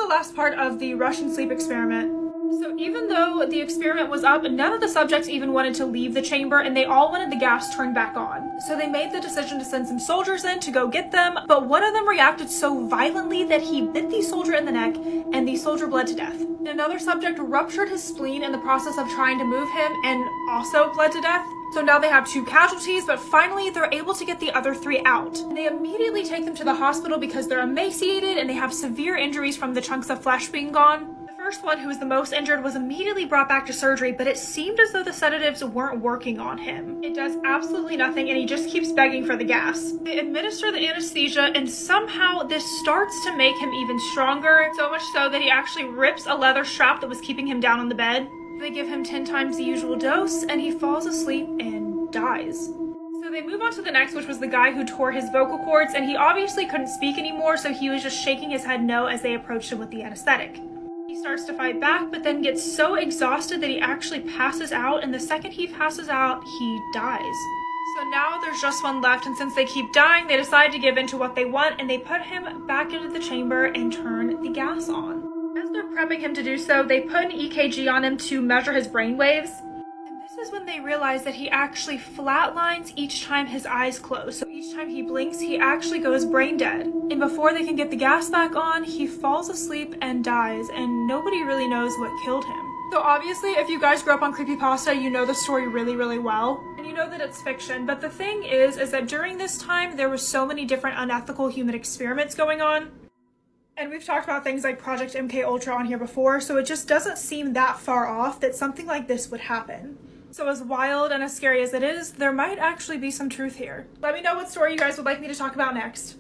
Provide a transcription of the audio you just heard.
the last part of the Russian sleep experiment. So even though the experiment was up, none of the subjects even wanted to leave the chamber, and they all wanted the gas turned back on. So they made the decision to send some soldiers in to go get them, but one of them reacted so violently that he bit the soldier in the neck, and the soldier bled to death. Another subject ruptured his spleen in the process of trying to move him and also bled to death. So now they have 2 casualties, but finally they're able to get the other 3 out. And they immediately take them to the hospital because they're emaciated and they have severe injuries from the chunks of flesh being gone. The first one, who was the most injured, was immediately brought back to surgery, but it seemed as though the sedatives weren't working on him. It does absolutely nothing, and he just keeps begging for the gas. They administer the anesthesia, and somehow this starts to make him even stronger, so much so that he actually rips a leather strap that was keeping him down on the bed. They give him 10 times the usual dose, and he falls asleep and dies. So they move on to the next, which was the guy who tore his vocal cords, and he obviously couldn't speak anymore, so he was just shaking his head no as they approached him with the anesthetic. He starts to fight back, but then gets so exhausted that he actually passes out, and the second he passes out, he dies. So now there's just one left, and since they keep dying, they decide to give in to what they want, and they put him back into the chamber and turn the gas on. As they're prepping him to do so, they put an EKG on him to measure his brain waves. And this is when they realize that he actually flatlines each time his eyes close. So each time he blinks, he actually goes brain dead. And before they can get the gas back on, he falls asleep and dies, and nobody really knows what killed him. So obviously, if you guys grew up on creepypasta, you know the story really, really well. And you know that it's fiction. But the thing is that during this time, there were so many different unethical human experiments going on. And we've talked about things like Project MKUltra on here before, so it just doesn't seem that far off that something like this would happen. So as wild and as scary as it is, there might actually be some truth here. Let me know what story you guys would like me to talk about next.